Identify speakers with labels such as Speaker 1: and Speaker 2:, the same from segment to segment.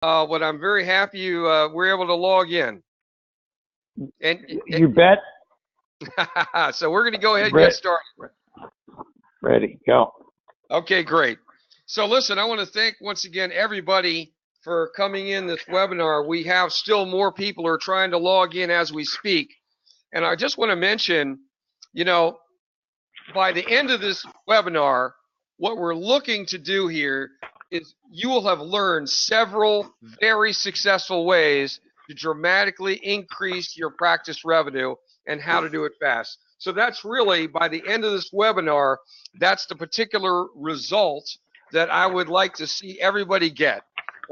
Speaker 1: But I'm very happy you were able to log in. And
Speaker 2: You bet.
Speaker 1: so we're going to go ahead and get
Speaker 2: Re-
Speaker 1: started.
Speaker 2: Ready, go.
Speaker 1: Okay, great. So listen, I want to thank once again everybody for coming in this webinar. We have still more people who are trying to log in as we speak. And I just want to mention, you know, by the end of this webinar, what we're looking to do here is you will have learned several very successful ways to dramatically increase your practice revenue and how to do it fast. So that's really, by the end of this webinar, that's the particular result that I would like to see everybody get.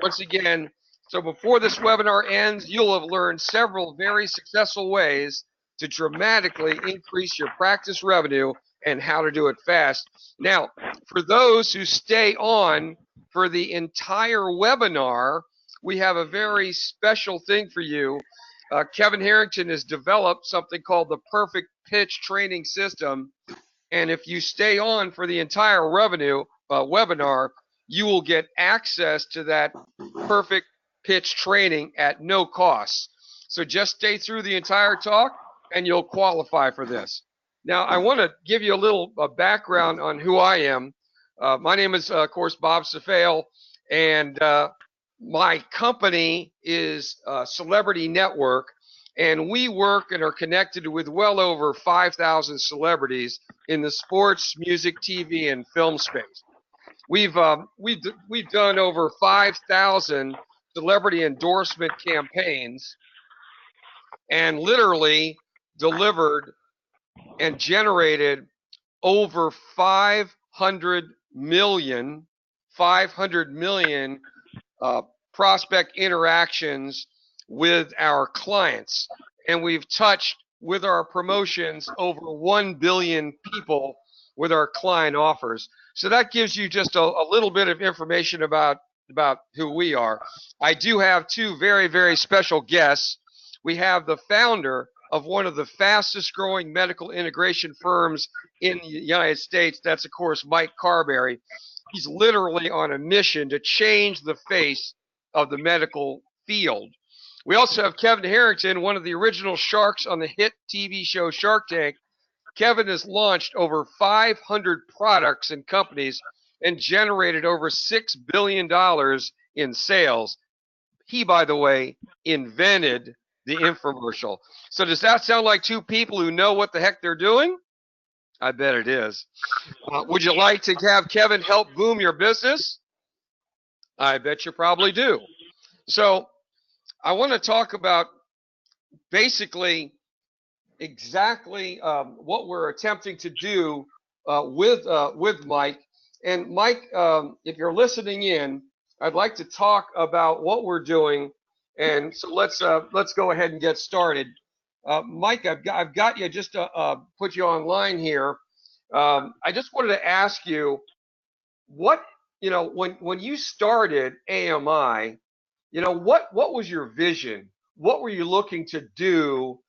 Speaker 1: Once again, so before this webinar ends, you'll have learned several very successful ways to dramatically increase your practice revenue and how to do it fast. Now, for those who stay on for the entire webinar, we have a very special thing for you. Kevin Harrington has developed something called the Perfect Pitch Training System. And if you stay on for the entire webinar, you will get access to that perfect pitch training at no cost. So just stay through the entire talk and you'll qualify for this. Now, I want to give you a little background on who I am. My name is, of course, Bob Safale, and my company is Celebrity Network, and we work and are connected with well over 5,000 celebrities in the sports, music, TV, and film space. We've done over 5,000 celebrity endorsement campaigns, and literally delivered and generated over 500 million prospect interactions with our clients. And we've touched with our promotions over 1 billion people with our client offers. So that gives you just a little bit of information about who we are. I do have two very, very special guests. We have the founder of one of the fastest growing medical integration firms in the United States. That's, of course, Mike Carberry. He's literally on a mission to change the face of the medical field. We also have Kevin Harrington, one of the original sharks on the hit TV show Shark Tank. Kevin has launched over 500 products and companies and generated over $6 billion in sales. He, by the way, invented the infomercial. So does that sound like two people who know what the heck they're doing? I bet it is. Would you like to have Kevin help boom your business? I bet you probably do. So I want to talk about basically exactly what we're attempting to do with Mike. And Mike, if you're listening in, I'd like to talk about what we're doing. And so let's go ahead and get started. Mike, I've got you just to put you online here. I just wanted to ask you what, when you started AMI, what was your vision? What were you looking to do,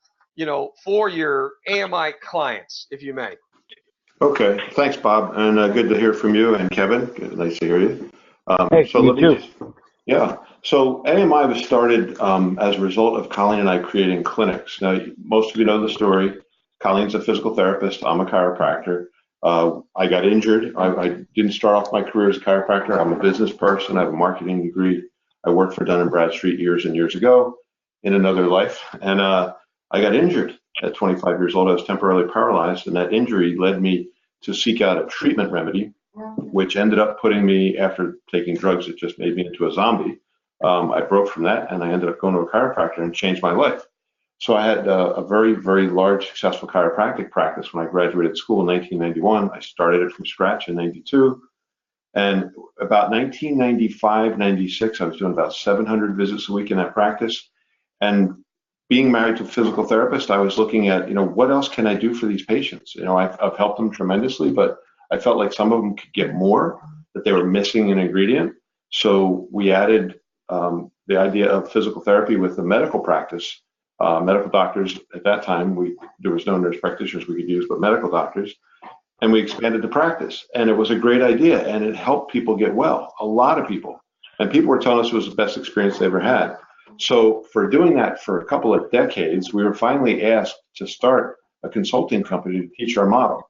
Speaker 1: for your AMI clients, if you may?
Speaker 3: Okay, thanks, Bob, and good to hear from you and Kevin. Good, nice to hear you.
Speaker 2: Hey,
Speaker 3: So
Speaker 2: you
Speaker 3: let me
Speaker 2: too.
Speaker 3: just, yeah. So AMI was started as a result of Colleen and I creating clinics. Now, most of you know the story. Colleen's a physical therapist. I'm a chiropractor. I got injured. I didn't start off my career as a chiropractor. I'm a business person. I have a marketing degree. I worked for Dun & Bradstreet years and years ago in another life, and I got injured at 25 years old. I was temporarily paralyzed, and that injury led me to seek out a treatment remedy, which ended up putting me, after taking drugs, it just made me into a zombie. I broke from that, and I ended up going to a chiropractor and changed my life. So I had a very, very large, successful chiropractic practice when I graduated school in 1991. I started it from scratch in 92. And about 1995, 96, I was doing about 700 visits a week in that practice. And being married to a physical therapist, I was looking at, what else can I do for these patients? I've helped them tremendously, but I felt like some of them could get more, that they were missing an ingredient. So we added the idea of physical therapy with the medical practice. Medical doctors at that time, there was no nurse practitioners we could use, but medical doctors. And we expanded the practice. And it was a great idea, and it helped people get well, a lot of people. And people were telling us it was the best experience they ever had. So for doing that for a couple of decades, we were finally asked to start a consulting company to teach our model.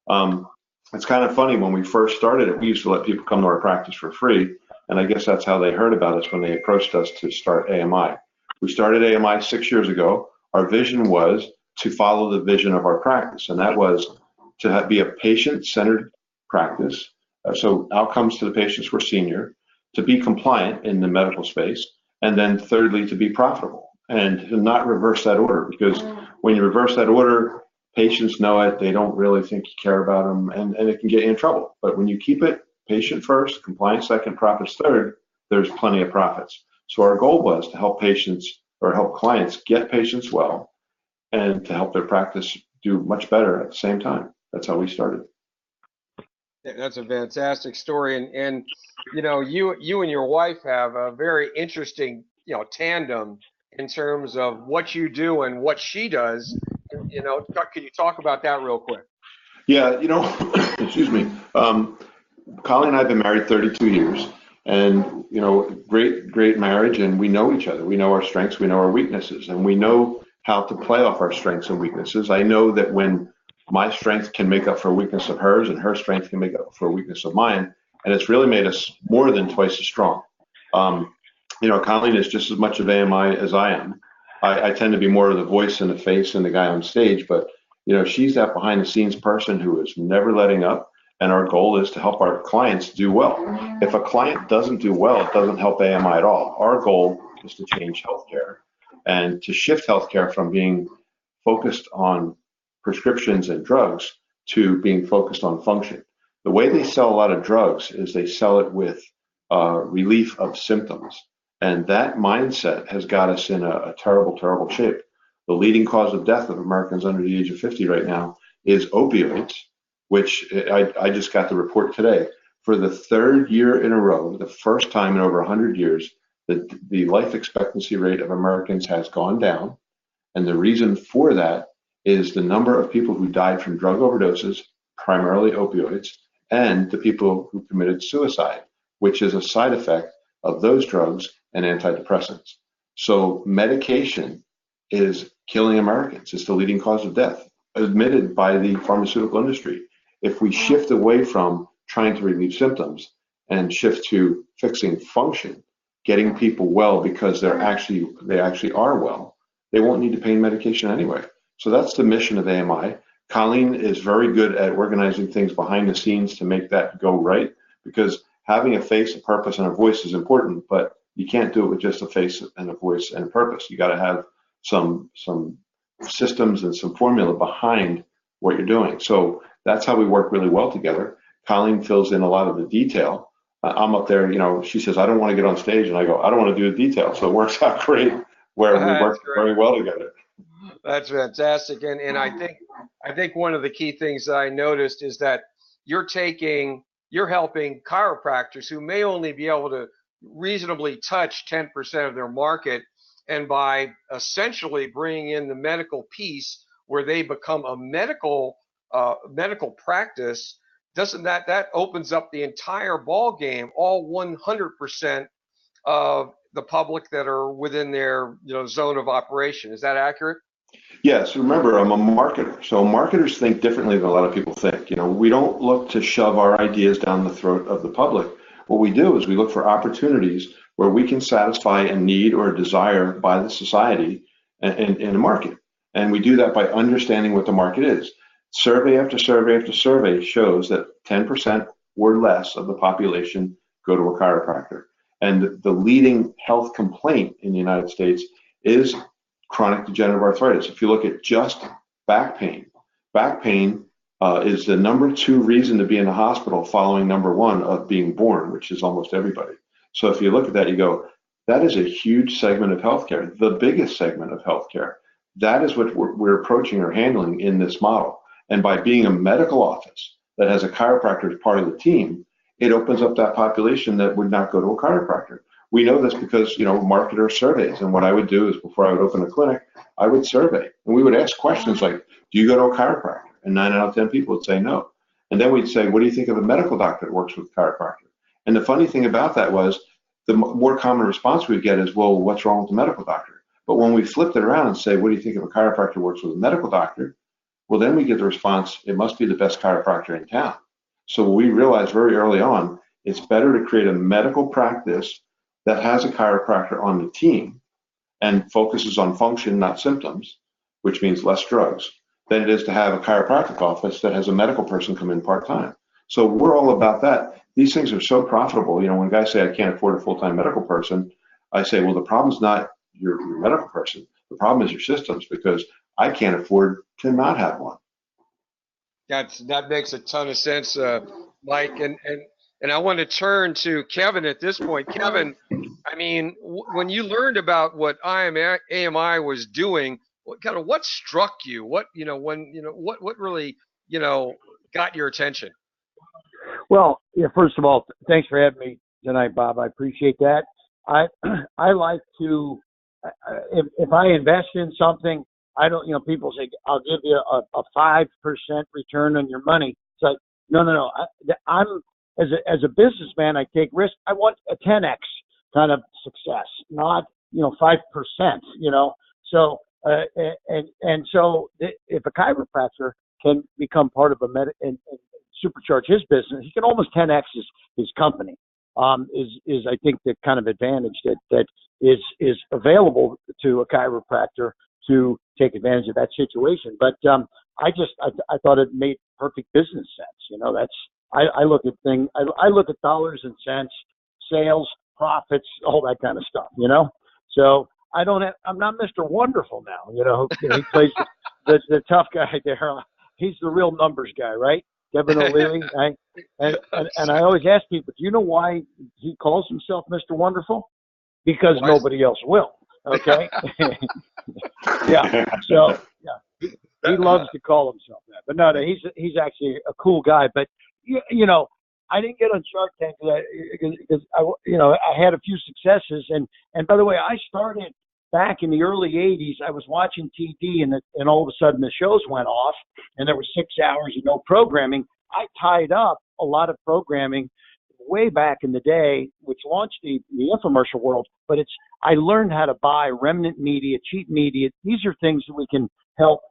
Speaker 3: Um, it's kind of funny, when we first started it, we used to let people come to our practice for free. And I guess that's how they heard about us when they approached us to start AMI. We started AMI 6 years ago. Our vision was to follow the vision of our practice, and that was to be a patient-centered practice. So outcomes to the patients were senior, to be compliant in the medical space, and then thirdly, to be profitable, and to not reverse that order, because when you reverse that order, patients know it, they don't really think you care about them, and it can get you in trouble. But when you keep it patient first, compliance second, profits third, there's plenty of profits. So our goal was to help patients, or help clients get patients well, and to help their practice do much better at the same time. That's how we started.
Speaker 1: Yeah, that's a fantastic story, and you know, you and your wife have a very interesting, you know, tandem in terms of what you do and what she does. You know, can you talk about that real quick?
Speaker 3: Yeah, excuse me. Colleen and I have been married 32 years, and great marriage, and we know each other. We know our strengths, we know our weaknesses, and we know how to play off our strengths and weaknesses. I know that when my strength can make up for a weakness of hers, and her strength can make up for a weakness of mine, and it's really made us more than twice as strong. Colleen is just as much of AMI as I am. I tend to be more of the voice and the face and the guy on stage, but she's that behind the scenes person who is never letting up. And our goal is to help our clients do well. If a client doesn't do well, it doesn't help AMI at all. Our goal is to change healthcare and to shift healthcare from being focused on prescriptions and drugs to being focused on function. The way they sell a lot of drugs is they sell it with relief of symptoms. And that mindset has got us in a terrible, terrible shape. The leading cause of death of Americans under the age of 50 right now is opioids, which I just got the report today. For the third year in a row, the first time in over 100 years, the life expectancy rate of Americans has gone down. And the reason for that is the number of people who died from drug overdoses, primarily opioids, and the people who committed suicide, which is a side effect of those drugs and antidepressants. So medication is killing Americans. It's the leading cause of death, admitted by the pharmaceutical industry. If we shift away from trying to relieve symptoms and shift to fixing function, getting people well because they actually are well, they won't need to pain medication anyway. So that's the mission of AMI. Colleen is very good at organizing things behind the scenes to make that go right, because having a face, a purpose, and a voice is important, but you can't do it with just a face and a voice and a purpose. You got to have some systems and some formula behind what you're doing. So that's how we work really well together. Colleen fills in a lot of the detail. I'm up there, she says, I don't want to get on stage, and I go, I don't want to do the detail. So it works out great where we work very well together.
Speaker 1: That's fantastic. And I think one of the key things that I noticed is that you're helping chiropractors who may only be able to reasonably touch 10% of their market, and by essentially bringing in the medical piece where they become a medical practice, doesn't that opens up the entire ball game, all 100% of the public that are within their zone of operation. Is that accurate?
Speaker 3: Yes, remember, I'm a marketer. So marketers think differently than a lot of people think. We don't look to shove our ideas down the throat of the public. What we do is we look for opportunities where we can satisfy a need or a desire by the society in a market. And we do that by understanding what the market is. Survey after survey after survey shows that 10% or less of the population go to a chiropractor. And the leading health complaint in the United States is chronic degenerative arthritis. If you look at just back pain is the number 2 reason to be in the hospital, following number 1 of being born, which is almost everybody. So if you look at that, you go, that is a huge segment of healthcare, the biggest segment of healthcare. That is what we're approaching or handling in this model. And by being a medical office that has a chiropractor as part of the team, it opens up that population that would not go to a chiropractor. We know this because, marketer surveys. And what I would do is, before I would open a clinic, I would survey. And we would ask questions like, do you go to a chiropractor? And 9 out of 10 people would say no. And then we'd say, what do you think of a medical doctor that works with a chiropractor? And the funny thing about that was, the more common response we get is, well, what's wrong with the medical doctor? But when we flipped it around and say, what do you think if a chiropractor works with a medical doctor? Well, then we get the response, it must be the best chiropractor in town. So we realized very early on, it's better to create a medical practice that has a chiropractor on the team and focuses on function, not symptoms, which means less drugs, than it is to have a chiropractic office that has a medical person come in part-time. So we're all about that. These things are so profitable. You know, when guys say, I can't afford a full-time medical person, I say, well, the problem's not your medical person. The problem is your systems, because I can't afford to not have one.
Speaker 1: That makes a ton of sense, Mike. And I want to turn to Kevin at this point. Kevin, I mean, when you learned about what AMI was doing, what struck you? What really got your attention?
Speaker 2: Well, yeah, first of all, thanks for having me tonight, Bob. I appreciate that. I like to, if I invest in something, I don't, people say, I'll give you a 5% return on your money. It's like, no. I'm, as a businessman, I take risk. I want a 10x kind of success, not, 5%, So, so if a chiropractor can become part of and supercharge his business, he can almost 10x his company. Is I think the kind of advantage that is available to a chiropractor to take advantage of that situation. But I thought it made perfect business sense. I look at I look at dollars and cents, sales, profits, all that kind of stuff. So I'm not Mr. Wonderful now. He plays the tough guy there. He's the real numbers guy, right? Kevin O'Leary, right? And I always ask people, do you know why he calls himself Mr. Wonderful? Because nobody else will. Okay. Yeah. So he loves to call himself that, but no, he's actually a cool guy. But I didn't get on Shark Tank because I had a few successes, and by the way, I started back in the early '80s. I was watching TV, and all of a sudden the shows went off, and there were 6 hours of no programming. I tied up a lot of programming way back in the day, which launched the infomercial world. But I learned how to buy remnant media, cheap media. These are things that we can help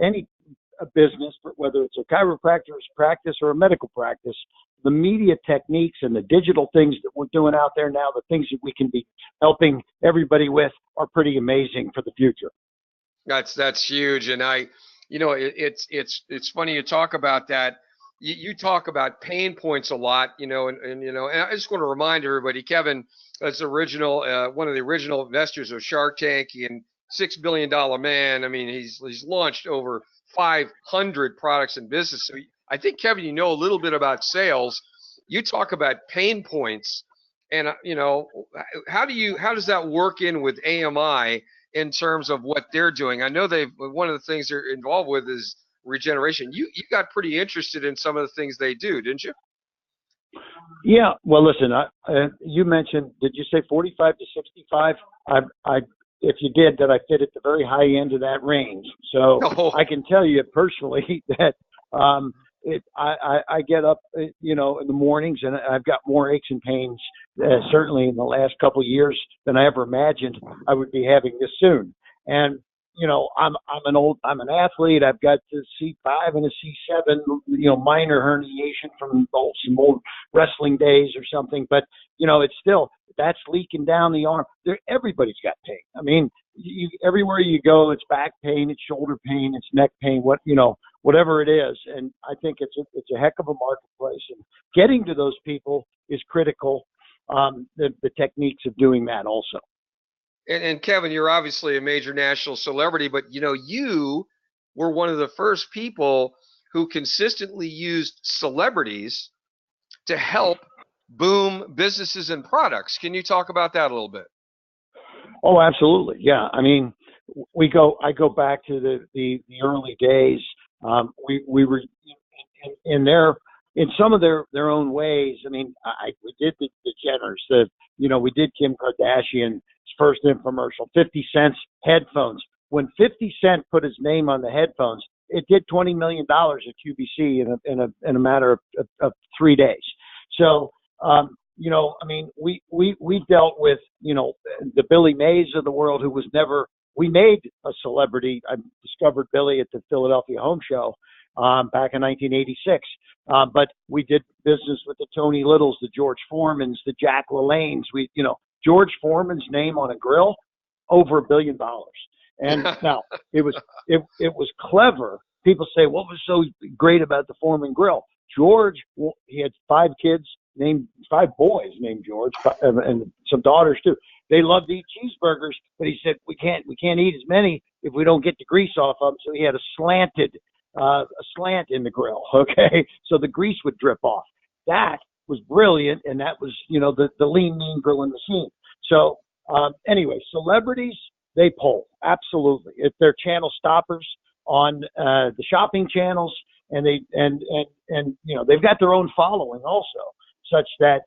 Speaker 2: any business, whether it's a chiropractor's practice or a medical practice. The media techniques and the digital things that we're doing out there now, the things that we can be helping everybody with, are pretty amazing for the future.
Speaker 1: That's huge, and it's funny you talk about that. You talk about pain points a lot, and I just want to remind everybody, Kevin is one of the original investors of Shark Tank and $6 billion man. I mean, he's launched over 500 products and business. So I think, Kevin, a little bit about sales. You talk about pain points, and how does that work in with AMI in terms of what they're doing? I know one of the things they're involved with is regeneration. You got pretty interested in some of the things they do, didn't you?
Speaker 2: Yeah. Well, listen, you mentioned, did you say 45 to 65? If you did, that I fit at the very high end of that range. So I can tell you personally that I get up, in the mornings, and I've got more aches and pains, certainly in the last couple of years, than I ever imagined I would be having this soon. And I'm an athlete. I've got the C5 and a C7, minor herniation from some old wrestling days or something. But, it's still, that's leaking down the arm. Everybody's got pain. I mean, everywhere you go, it's back pain, it's shoulder pain, it's neck pain, whatever it is. And I think it's a heck of a marketplace. And getting to those people is critical. The techniques of doing that also.
Speaker 1: And Kevin, you're obviously a major national celebrity, but you were one of the first people who consistently used celebrities to help boom businesses and products. Can you talk about that a little bit?
Speaker 2: Oh, absolutely. Yeah. I mean, I go back to the early days. We were in some of their own ways. I mean, we did the Jenners, we did Kim Kardashian's first infomercial, 50 cents headphones. When 50 Cent put his name on the headphones, it did $20 million at QVC in a matter of 3 days. So I mean, we dealt with, the Billy Mays of the world, who was never, we made a celebrity. I discovered Billy at the Philadelphia Home Show back in 1986. But we did business with the Tony Littles, the George Foremans, the Jack LaLannes. George Foreman's name on a grill, over $1 billion. And now it was clever. People say, what was so great about the Foreman grill? George, he had 5 boys named George, and some daughters too. They loved to eat cheeseburgers, but he said we can't eat as many if we don't get the grease off of them. So he had a slant in the grill, okay? So the grease would drip off. That was brilliant, and that was, the lean, mean grilling machine. So anyway, celebrities, they pull, absolutely. If they're channel stoppers on the shopping channels, and they've got their own following also, such that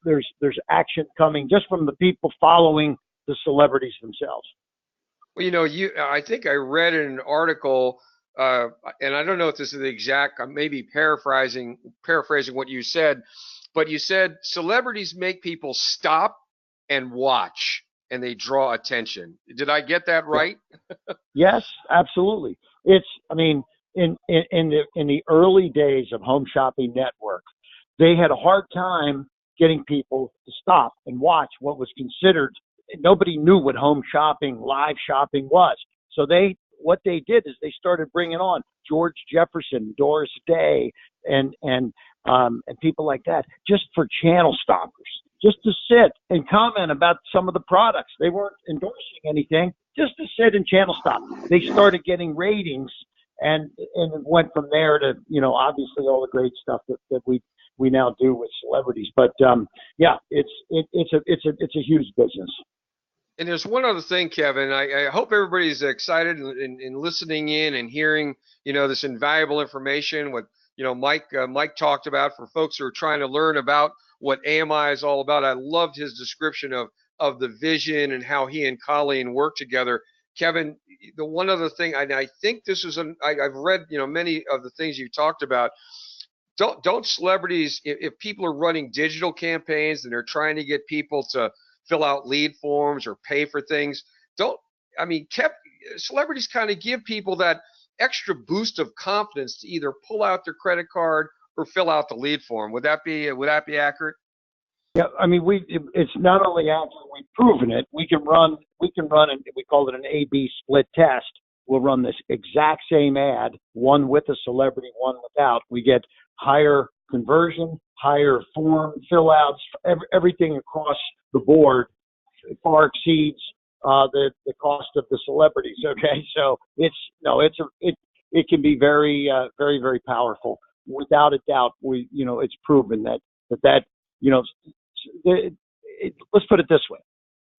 Speaker 2: there's action coming just from the people following the celebrities themselves.
Speaker 1: Well, I think I read in an article, and I don't know if this is the exact, I may be paraphrasing what you said, but you said celebrities make people stop and watch, and they draw attention. Did I get that right?
Speaker 2: Yes, absolutely. In the early days of Home Shopping Network, they had a hard time getting people to stop and watch what was considered. Nobody knew what home shopping, live shopping was. So what they did is they started bringing on George Jefferson, Doris Day, and people like that, just for channel stoppers, just to sit and comment about some of the products. They weren't endorsing anything, just to sit and channel stop. They started getting ratings, and it went from there to, obviously all the great stuff that we now do with celebrities. But yeah, it's a huge business.
Speaker 1: And there's one other thing, Kevin. I hope everybody's excited in listening in and hearing, this invaluable information. What Mike talked about for folks who are trying to learn about what AMI is all about. I loved his description of the vision and how he and Colleen work together. Kevin, the one other thing, I think this is I've read many of the things you talked about. Don't celebrities, if people are running digital campaigns and they're trying to get people to fill out lead forms or pay for things, celebrities kind of give people that extra boost of confidence to either pull out their credit card or fill out the lead form. Would that be accurate?
Speaker 2: Yeah, it's not only accurate, we've proven it. We can run, and we call it an A/B split test. We'll run this exact same ad, one with a celebrity, one without. We get higher conversion, higher form fill outs, everything across the board far exceeds the cost of the celebrities. Okay, so it can be very very, very powerful. Without a doubt, it's proven that let's put it this way.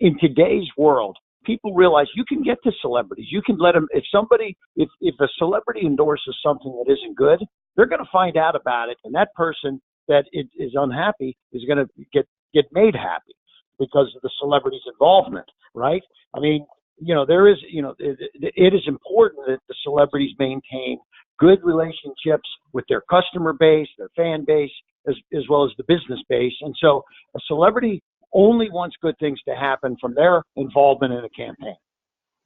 Speaker 2: In today's world, people realize you can get to celebrities. You can let them, if a celebrity endorses something that isn't good, they're going to find out about it. And that person that is unhappy is going to get made happy because of the celebrity's involvement, right? It is important that the celebrities maintain good relationships with their customer base, their fan base, as well as the business base. And so a celebrity only wants good things to happen from their involvement in a campaign.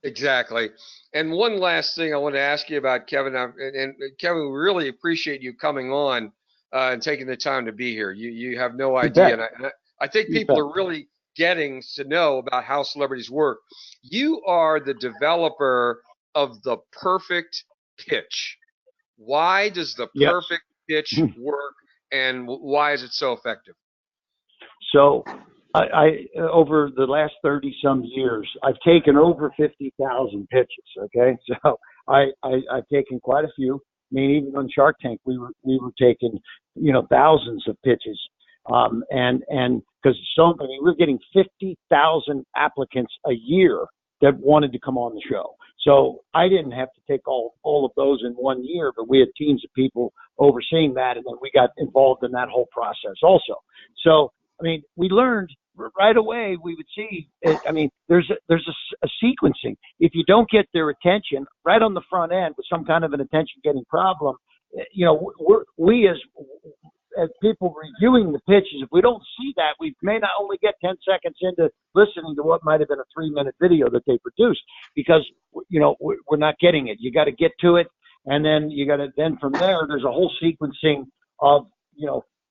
Speaker 1: Exactly. And one last thing I want to ask you about, Kevin, and Kevin, we really appreciate you coming on and taking the time to be here. You have no idea. And I think people are really getting to know about how celebrities work. You are the developer of the perfect pitch. Why does the perfect pitch work, and why is it so effective?
Speaker 2: So I over the last 30 some years, I've taken over 50,000 pitches. Okay. So I've taken quite a few. Even on Shark Tank, we were taking, thousands of pitches. And because we're getting 50,000 applicants a year that wanted to come on the show. So I didn't have to take all of those in 1 year, but we had teams of people overseeing that, and then we got involved in that whole process also. So, we learned right away. We would see, there's a sequencing. If you don't get their attention right on the front end with some kind of an attention-getting problem, we as people reviewing the pitches, if we don't see that, we may not only get 10 seconds into listening to what might have been a 3-minute video that they produced, because we're not getting it. You got to get to it, and then you got to then from there. There's a whole sequencing of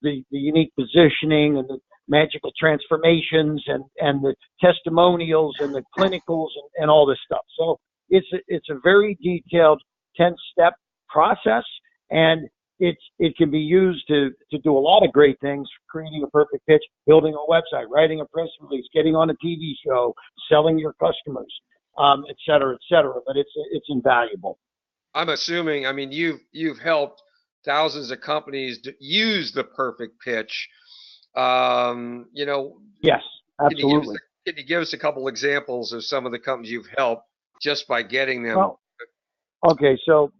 Speaker 2: the unique positioning and the magical transformations and the testimonials and the clinicals and all this stuff. So it's a very detailed 10-step process, and it can be used to do a lot of great things: creating a perfect pitch, building a website, writing a press release, getting on a TV show, selling your customers, et cetera, et cetera. But it's invaluable.
Speaker 1: I'm assuming, I mean, you've helped thousands of companies use the perfect pitch.
Speaker 2: Yes, absolutely.
Speaker 1: Can you give us a couple examples of some of the companies you've helped just by getting them?
Speaker 2: Well, okay, so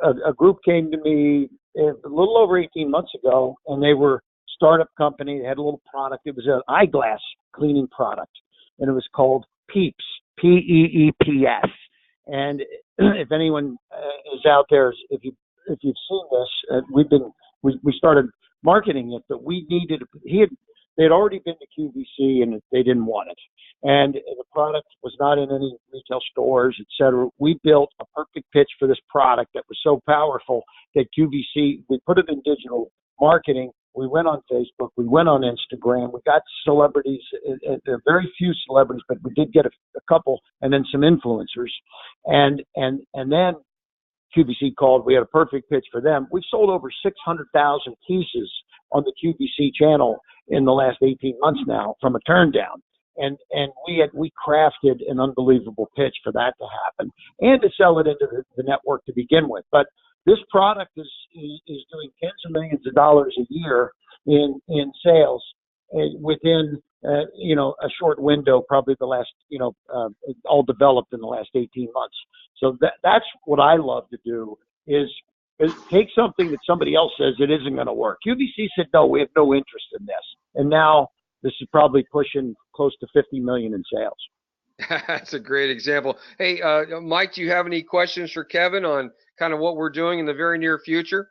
Speaker 2: a group came to me a little over 18 months ago, and they were a startup company. They had a little product. It was an eyeglass cleaning product, and it was called Peeps, Peeps. And if anyone is out there, if you've seen this, we started marketing it, but we needed. They had already been to QVC, and they didn't want it, and the product was not in any retail stores, et cetera. We built a perfect pitch for this product that was so powerful that QVC. We put it in digital marketing. We went on Facebook. We went on Instagram. We got celebrities. There are very few celebrities, but we did get a couple, and then some influencers, and then QVC called. We had a perfect pitch for them. We've sold over 600,000 pieces on the QVC channel in the last 18 months now from a turn down. And we crafted an unbelievable pitch for that to happen and to sell it into the network to begin with. But this product is doing tens of millions of dollars a year in sales within a short window, probably the last all developed in the last 18 months. So that's what I love to do is take something that somebody else says it isn't going to work. QVC said no, we have no interest in this, and now this is probably pushing close to 50 million in sales.
Speaker 1: That's a great example. Hey, Mike, do you have any questions for Kevin on kind of what we're doing in the very near future?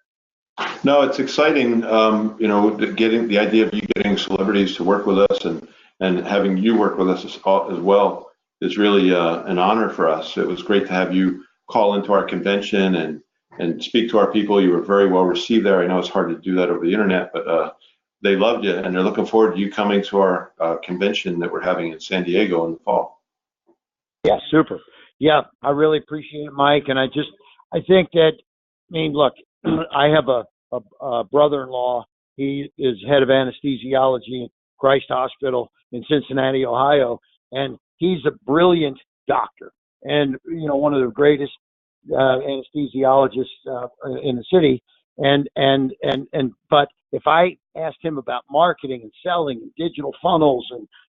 Speaker 3: No, it's exciting. Getting the idea of you getting celebrities to work with us and having you work with us as well is really an honor for us. It was great to have you call into our convention and speak to our people. You were very well received there. I know it's hard to do that over the internet, but they loved you, and they're looking forward to you coming to our convention that we're having in San Diego in the fall.
Speaker 2: Yeah, super. Yeah, I really appreciate it, Mike. And I think that, look, I have a brother-in-law. He is head of anesthesiology at Christ Hospital in Cincinnati, Ohio, and he's a brilliant doctor and one of the greatest anesthesiologists in the city. But if I asked him about marketing and selling and digital funnels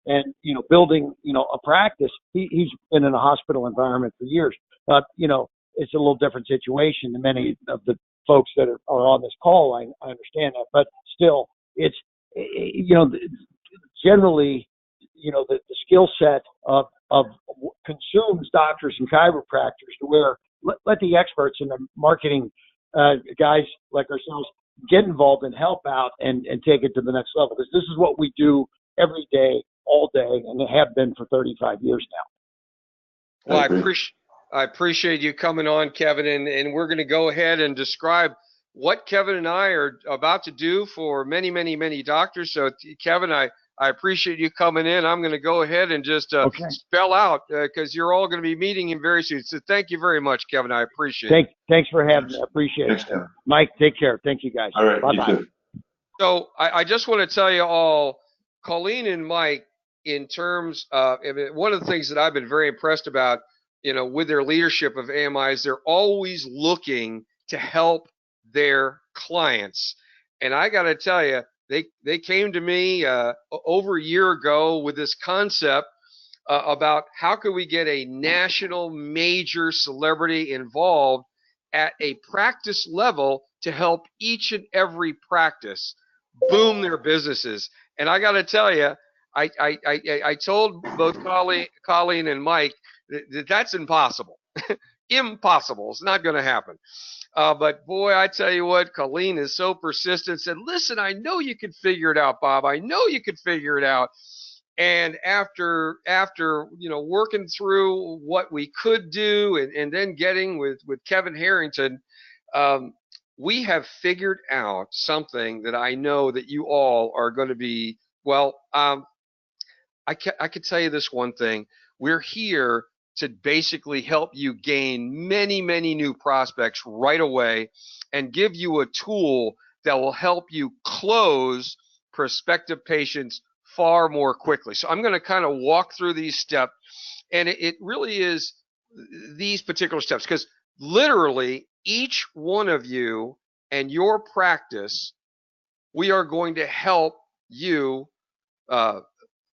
Speaker 2: and building a practice, he's been in a hospital environment for years. But it's a little different situation than many of the folks that are on this call. I understand that, but still, it's generally the skill set of consumes doctors and chiropractors to where let the experts and the marketing guys like ourselves get involved and help out and take it to the next level, because this is what we do every day, all day, and they have been for 35 years now.
Speaker 1: Well, I appreciate you coming on, Kevin, and we're going to go ahead and describe what Kevin and I are about to do for many, many, many doctors. So, Kevin, I appreciate you coming in. I'm going to go ahead and just spell out because you're all going to be meeting him very soon. So thank you very much, Kevin. I appreciate it.
Speaker 2: Thanks for having me. I appreciate it.
Speaker 3: Kevin.
Speaker 2: Mike, take care. Thank you, guys.
Speaker 3: All right.
Speaker 2: Bye-bye.
Speaker 3: You too.
Speaker 1: So I just want to tell you all, Colleen and Mike, in terms of one of the things that I've been very impressed about, with their leadership of AMI is they're always looking to help their clients. And I got to tell you, they came to me over a year ago with this concept about how could we get a national major celebrity involved at a practice level to help each and every practice boom their businesses. And I got to tell you, I told both Colleen and Mike that's impossible. Impossible. It's not going to happen. But boy, I tell you what, Colleen is so persistent. Said, "Listen, I know you could figure it out, Bob. I know you could figure it out." And after working through what we could do, and then getting with Kevin Harrington, um, we have figured out something that I know that you all are going to be well. I could tell you this one thing. We're here to basically help you gain many, many new prospects right away and give you a tool that will help you close prospective patients far more quickly. So I'm going to kind of walk through these steps, and it really is these particular steps, because literally each one of you and your practice, we are going to help you uh,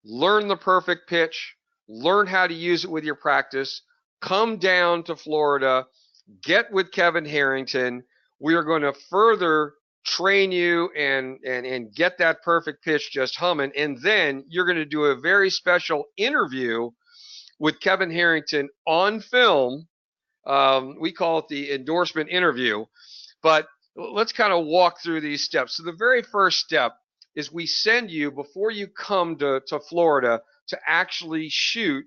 Speaker 1: learn the perfect pitch, learn how to use it with your practice, come down to Florida, get with Kevin Harrington. We are going to further train you and get that perfect pitch just humming. And then you're going to do a very special interview with Kevin Harrington on film. We call it the endorsement interview. But let's kind of walk through these steps. So the very first step is we send you, before you come to Florida, to actually shoot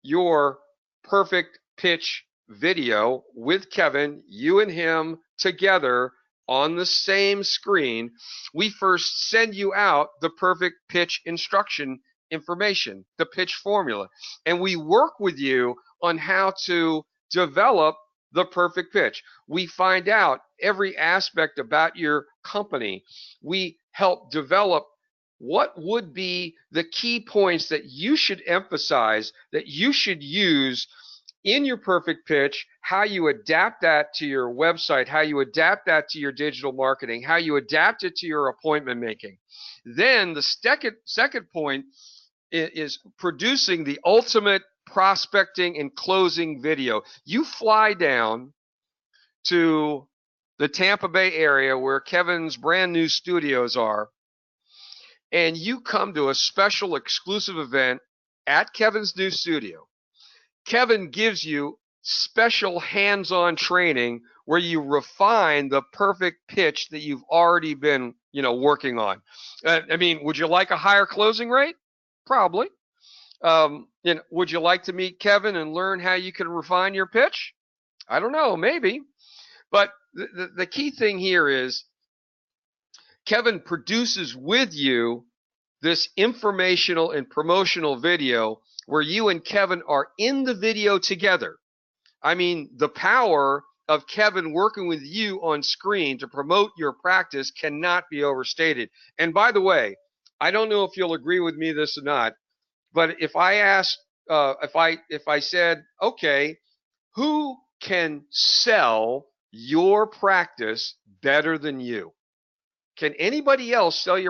Speaker 1: your perfect pitch video with Kevin, you and him together on the same screen. We first send you out the perfect pitch instruction information, the pitch formula, and we work with you on how to develop the perfect pitch. We find out every aspect about your company. We help develop what would be the key points that you should emphasize, that you should use in your perfect pitch, how you adapt that to your website, how you adapt that to your digital marketing, how you adapt it to your appointment making. Then the second point is producing the ultimate prospecting and closing video. You fly down to the Tampa Bay area where Kevin's brand new studios are, and you come to a special exclusive event at Kevin's new studio. Kevin gives you special hands-on training where you refine the perfect pitch that you've already been, working on. I mean, would you like a higher closing rate? Probably. Would you like to meet Kevin and learn how you can refine your pitch? I don't know, maybe. But the key thing here is Kevin produces with you this informational and promotional video where you and Kevin are in the video together. I mean, the power of Kevin working with you on screen to promote your practice cannot be overstated. And by the way, I don't know if you'll agree with me this or not, but if I asked, if I said, okay, who can sell your practice better than you? Can anybody else sell your